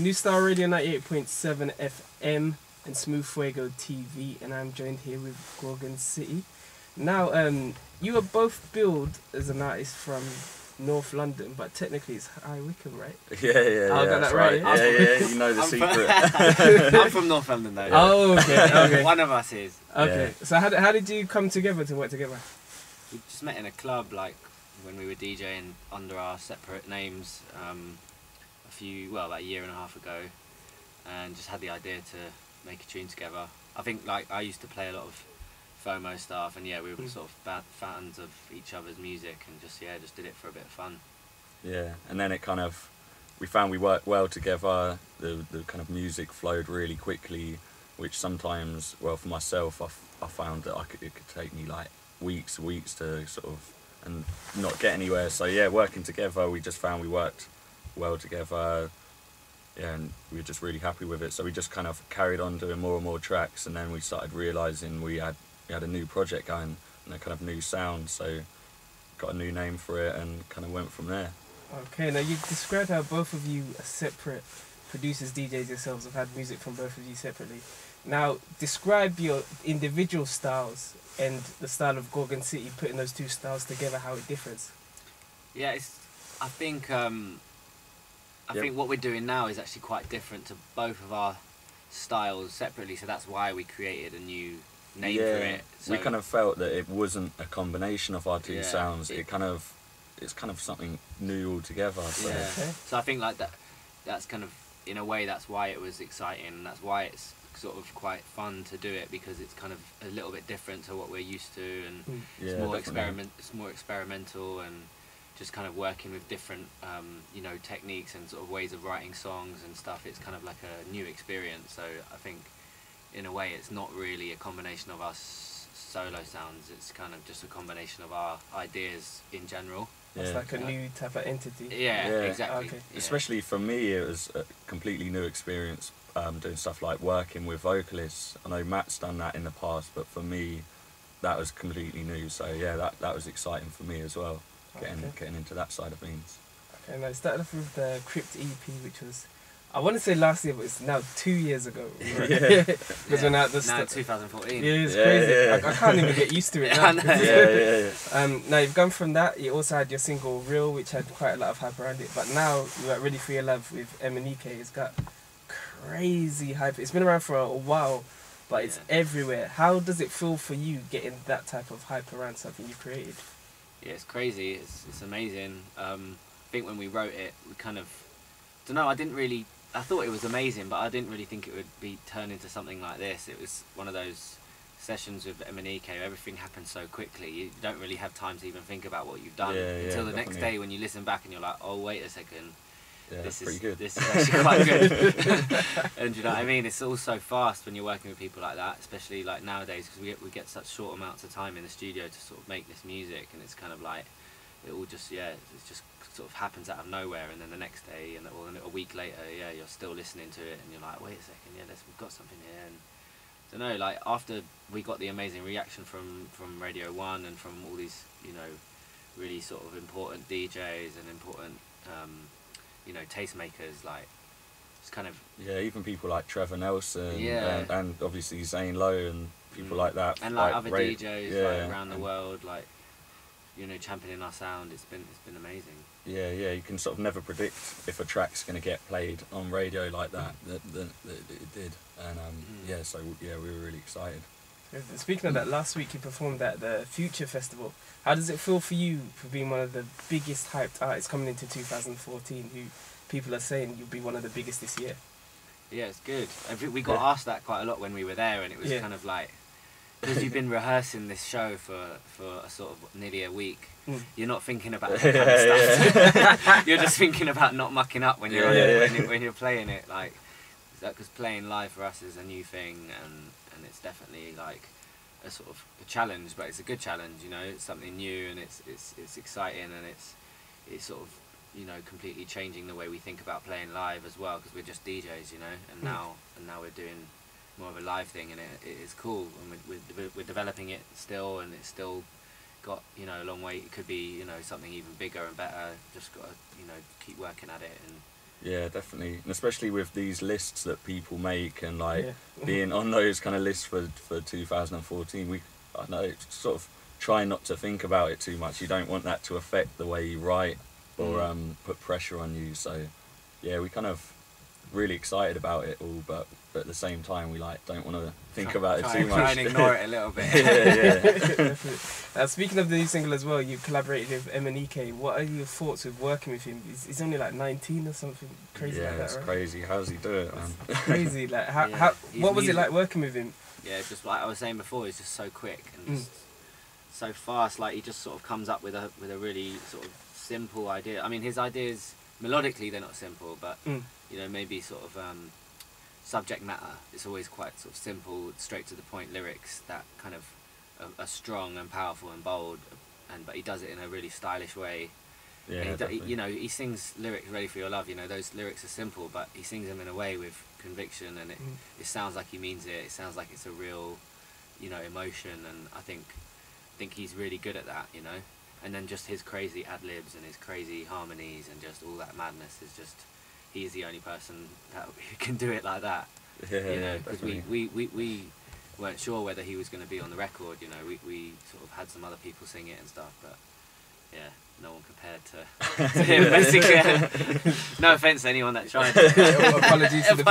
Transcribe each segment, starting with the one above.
New Star Radio 98.7 FM and Smooth Fuego TV, and I'm joined here with Gorgon City. Now, you are both billed as an artist from North London, but technically it's High Wycombe, right? Yeah, I got that right. Yeah, you know the secret. I'm from North London though. Oh, okay. One of us is. Okay, Yeah. So how did you come together to work together? We just met in a club, like when we were DJing under our separate names, about a year and a half ago, and just had the idea to make a tune together. I think like I used to play a lot of FOMO stuff, and yeah, we were sort of fans of each other's music, and just did it for a bit of fun. Yeah, and then we found we worked well together. The kind of music flowed really quickly, which sometimes, well, for myself, I found that it could take me like weeks to sort of and not get anywhere. So yeah, working together, we just found we worked well together. Yeah, and we were just really happy with it. So we just kind of carried on doing more and more tracks, and then we started realising we had a new project going and a kind of new sound. So got a new name for it and kind of went from there. Okay, now you described how both of you are separate producers, DJs yourselves, have had music from both of you separately. Now, describe your individual styles and the style of Gorgon City, putting those two styles together, how it differs. Yeah, I think what we're doing now is actually quite different to both of our styles separately, so that's why we created a new name for it. So we kind of felt that it wasn't a combination of our two sounds. It's kind of something new altogether. So. Yeah. Okay. So I think like that's kind of, in a way, that's why it was exciting, and that's why it's sort of quite fun to do it, because it's kind of a little bit different to what we're used to, and it's more experimental, and just kind of working with different techniques and sort of ways of writing songs and stuff. It's kind of like a new experience. So I think in a way it's not really a combination of our solo sounds, it's kind of just a combination of our ideas in general. It's like a new type of entity. Yeah, exactly. Okay. Yeah. Especially for me, it was a completely new experience doing stuff like working with vocalists. I know Matt's done that in the past, but for me, that was completely new. So yeah, that was exciting for me as well, getting into that side of things. Okay, and I started off with the Crypt EP, which was, I want to say last year, but it's now 2 years ago. Right? Because when out now 2014. Yeah, it's crazy. Yeah. I can't even get used to it now. I know. Now you've gone from that. You also had your single "Real," which had quite a lot of hype around it. But now you're at "Ready for Your Love" with Emenike. It's got crazy hype. It's been around for a while, but it's everywhere. How does it feel for you getting that type of hype around something you created? Yeah, it's crazy. It's amazing. I think when we wrote it, we kind of, I thought it was amazing, but I didn't really think it would be turned into something like this. It was one of those sessions with Emenike where everything happened so quickly. You don't really have time to even think about what you've done until the next day when you listen back and you're like, oh, wait a second. Yeah, this is pretty good. This is actually quite good. And you know what I mean? It's all so fast when you're working with people like that, especially like nowadays, because we get such short amounts of time in the studio to sort of make this music, and it's kind of like it all just it just sort of happens out of nowhere, and then the next day or a week later, you're still listening to it, and you're like, wait a second, we've got something here. And I don't know, like after we got the amazing reaction from Radio 1 and from all these really sort of important DJs and important tastemakers, like it's kind of even people like Trevor Nelson and obviously Zane Lowe and people like that, and like other DJs around the world, like championing our sound. It's been amazing. You can sort of never predict if a track's going to get played on radio like that. That it did, and so we were really excited. Speaking of that, last week you performed at the Future Festival. How does it feel for you for being one of the biggest hyped artists coming into 2014, who people are saying you'll be one of the biggest this year? Yeah, it's good. We got asked that quite a lot when we were there, and it was kind of like, because you've been rehearsing this show for a sort of nearly a week, you're not thinking about that kind of stuff. You're just thinking about not mucking up when you're when you're playing it. Like, because playing live for us is a new thing, and it's definitely like a sort of a challenge, but it's a good challenge. It's something new, and it's exciting, and it's sort of completely changing the way we think about playing live as well, because we're just DJs, and now we're doing more of a live thing, and it is cool, and we're developing it still, and it's still got a long way. It could be something even bigger and better. Just got to keep working at it, and Yeah, definitely, and especially with these lists that people make, and like being on those kind of lists for 2014, I don't know, sort of try not to think about it too much. You don't want that to affect the way you write or put pressure on you. So yeah, we kind of really excited about it all, but at the same time we like don't want to think about it too much. Try and ignore it a little bit. Yeah. Speaking of the new single as well, you collaborated with Emenike. What are your thoughts with working with him? He's only like 19 or something crazy like that, it's right? crazy. How's he do it, man? It's crazy. Like what was it like working with him? Yeah, just like I was saying before, he's just so quick and just so fast. Like he just sort of comes up with a really sort of simple idea. I mean, his ideas melodically they're not simple, but you know, maybe sort of subject matter. It's always quite sort of simple, straight to the point lyrics that kind of are strong and powerful and bold, but he does it in a really stylish way. Yeah, you know, he sings lyrics "Ready for Your Love." You know, those lyrics are simple, but he sings them in a way with conviction, and it sounds like he means it. It sounds like it's a real, you know, emotion, and I think he's really good at that. You know, and then just his crazy ad libs and his crazy harmonies and just all that madness is just. He's the only person who can do it like that. Yeah, you know, because we weren't sure whether he was going to be on the record. You know, we sort of had some other people sing it and stuff, but yeah, no one compared to him. Basically, no offense to anyone that tried. Apologies to the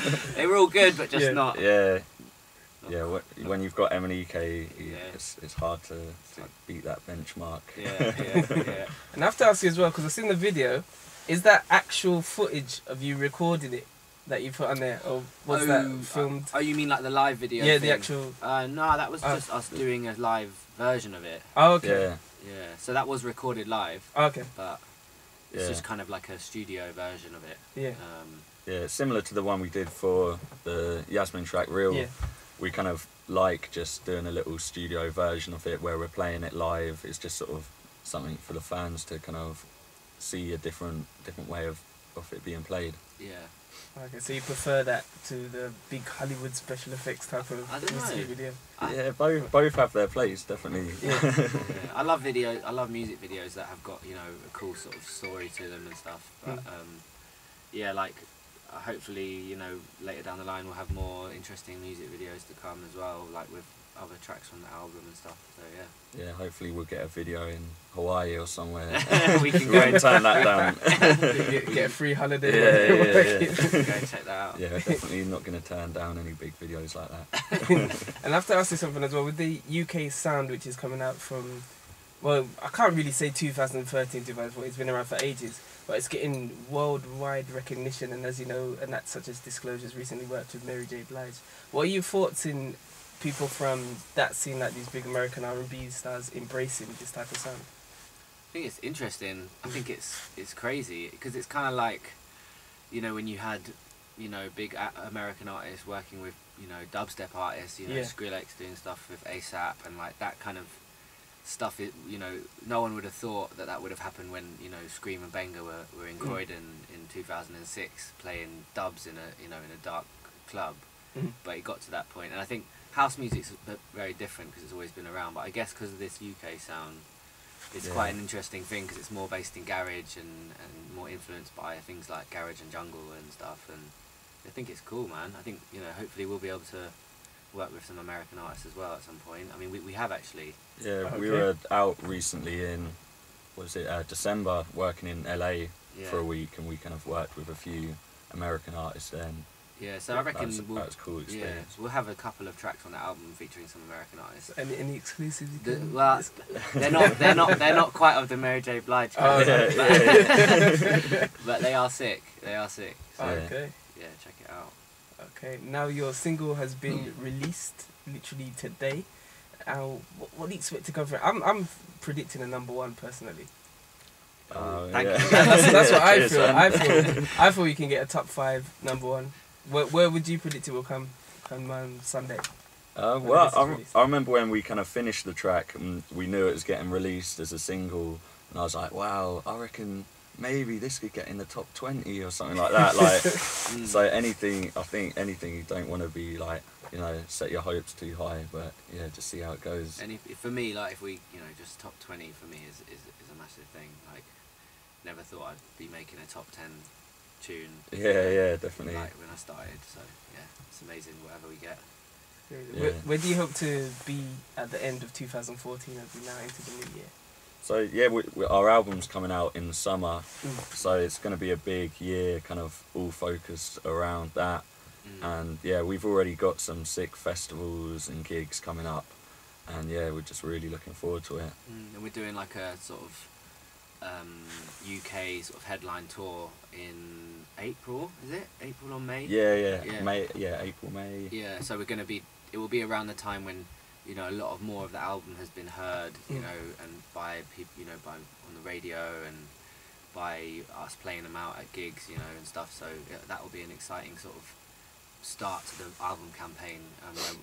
people. They were all good, but just not. Yeah. Yeah, when you've got Emenike, it's hard to beat that benchmark. Yeah. And I have to ask you as well, because I've seen the video. Is that actual footage of you recording it that you put on there, or was that filmed? You mean like the live video? Yeah, thing? the actual. No, that was just us doing a live version of it. Oh, okay. Yeah. So that was recorded live. Okay. But it's just kind of like a studio version of it. Yeah. Yeah, similar to the one we did for the Yasmin track "Real." Yeah. We kind of like just doing a little studio version of it where we're playing it live. It's just sort of something for the fans to kind of see a different way of it being played. Yeah. Okay, so you prefer that to the big Hollywood special effects type of music video? Yeah, both have their place, definitely. Yeah. I love videos. I love music videos that have got, you know, a cool sort of story to them and stuff. But yeah, like hopefully, you know, later down the line we'll have more interesting music videos to come as well, like with other tracks from the album and stuff. So yeah. Yeah, hopefully we'll get a video in Hawaii or somewhere. We can go and turn that down. Get a free holiday. Yeah. Go and check that out. Yeah, definitely not going to turn down any big videos like that. And I have to ask you something as well, with the UK sound which is coming out from, well, I can't really say 2013, 2014, it's been around for ages, but it's getting worldwide recognition, and as you know, and that's such as Disclosure's recently worked with Mary J. Blige. What are your thoughts in people from that scene, like these big American R&B stars, embracing this type of sound? I think it's interesting. I think it's crazy because it's kind of like, you know, when you had, you know, big American artists working with, you know, dubstep artists, you know, Skrillex doing stuff with ASAP and like that kind of stuff. You know, no one would have thought that would have happened when, you know, Scream and Benga were in Croydon in 2006 playing dubs in a dark club. But it got to that point, and I think house music's very different because it's always been around, but I guess because of this UK sound, it's quite an interesting thing because it's more based in garage and more influenced by things like garage and jungle and stuff, and I think it's cool, man. I think, you know, hopefully we'll be able to work with some American artists as well at some point. I mean, we have actually. Yeah, we were out recently in, December, working in LA for a week, and we kind of worked with a few American artists then. Yeah, so I reckon that was a cool experience. Yeah, we'll have a couple of tracks on that album featuring some American artists. Any exclusives? Well, they're not quite of the Mary J. Blige kind but they are sick. They are sick. So, okay. Yeah, check it out. Okay, now your single has been released literally today. What do you expect to come from it? I'm predicting a #1 personally. Thank you. That's what I feel. I feel you can get a top 5 #1. Where would you predict it will come on Sunday? Well, I remember when we kind of finished the track and we knew it was getting released as a single, and I was like, wow, I reckon maybe this could get in the top 20 or something like that. Like, so anything you don't want to be like, you know, set your hopes too high, but yeah, just see how it goes. And for me, like, if we, you know, just top 20 for me is a massive thing. Like, never thought I'd be making a top 10 tune. Yeah, definitely. Like when I started, so yeah, it's amazing whatever we get. Yeah. Where do you hope to be at the end of 2014 as we now enter the new year? So yeah, our album's coming out in the summer, so it's going to be a big year, kind of all focused around that. And yeah, we've already got some sick festivals and gigs coming up, and yeah, we're just really looking forward to it. And we're doing like a sort of UK sort of headline tour in April, is it? April or May? Yeah. April, May. Yeah, so we're going to be, it will be around the time when, you know, a lot of more of the album has been heard, you know, and by people, you know, by on the radio and by us playing them out at gigs, you know, and stuff. So that will be an exciting sort of start to the album campaign.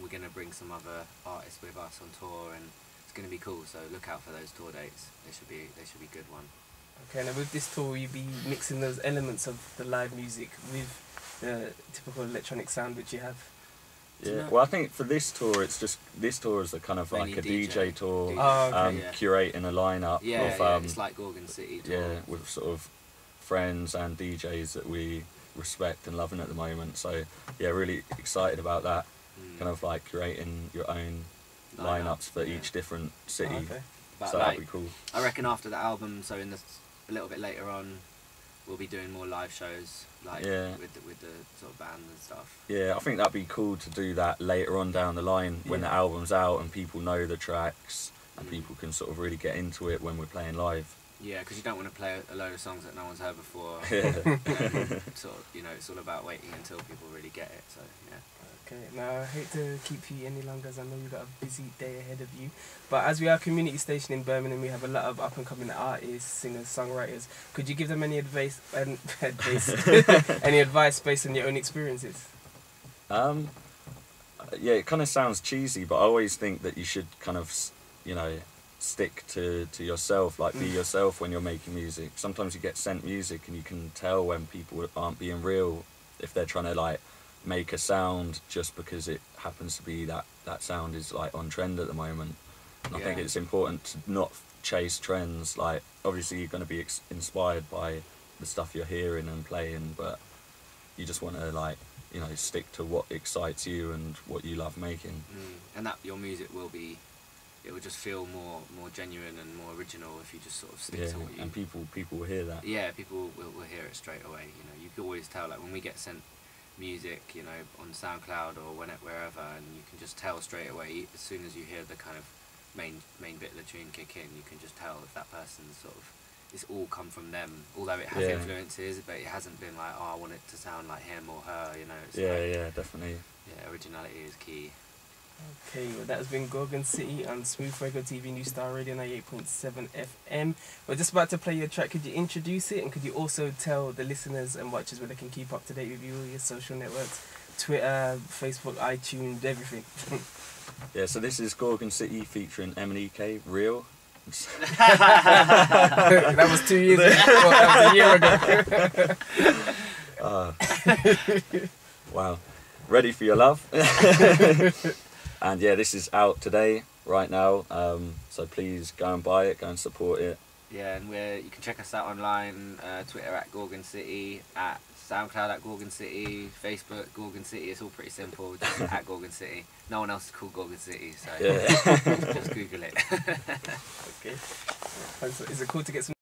We're going to bring some other artists with us on tour, and it's going to be cool. So look out for those tour dates. They should be good one. Okay, now with this tour, will you be mixing those elements of the live music with the typical electronic sound which you have? Yeah, well, I think for this tour, this tour is a kind of Mainly like a DJ tour, okay, curating a lineup of it's like Gorgon City tour. Yeah, with sort of friends and DJs that we respect and loving at the moment. So yeah, really excited about that. Kind of like curating your own lineups for each different city. Okay. But so that'd be cool. I reckon after the album, so a little bit later on, we'll be doing more live shows, like with the sort of band and stuff. Yeah, I think that'd be cool to do that later on down the line when the album's out and people know the tracks and people can sort of really get into it when we're playing live. Yeah, because you don't want to play a load of songs that no one's heard before. Sort of, you know, it's all about waiting until people really get it. So yeah. Okay, now I hate to keep you any longer as I know you've got a busy day ahead of you, but as we are a community station in Birmingham, we have a lot of up and coming artists, singers, songwriters. Could you give them any advice any advice based on your own experiences? Yeah, it kind of sounds cheesy, but I always think that you should kind of, you know, stick to yourself, like be yourself when you're making music. Sometimes you get sent music and you can tell when people aren't being real, if they're trying to like make a sound just because it happens to be that sound is like on trend at the moment. And I think it's important to not chase trends. Like obviously you're going to be inspired by the stuff you're hearing and playing, but you just want to like, you know, stick to what excites you and what you love making. And that your music will be, it will just feel more genuine and more original if you just sort of stick to what you... and people will hear that. Yeah, people will hear it straight away. You know, you can always tell, like when we get sent music, you know, on SoundCloud or wherever, and you can just tell straight away as soon as you hear the kind of main bit of the tune kick in, you can just tell if that person's sort of, it's all come from them, although it has influences, but it hasn't been like, oh, I want it to sound like him or her, you know. It's Definitely. Yeah, originality is key. Okay, well that has been Gorgon City on Smooth Fuego TV New Star Radio 98.7 FM. We're just about to play your track. Could you introduce it, and could you also tell the listeners and watchers where they can keep up to date with you, your social networks, Twitter, Facebook, iTunes, everything? Yeah, so this is Gorgon City featuring Emenike, Real. That was 2 years ago. Well, that was a year ago. Wow. Ready for your love. And yeah, this is out today, right now, so please go and buy it, go and support it. Yeah, and you can check us out online, Twitter at Gorgon City, at SoundCloud at Gorgon City, Facebook Gorgon City. It's all pretty simple, just at Gorgon City. No one else is called Gorgon City, so just Google it. Okay. Is it cool to get some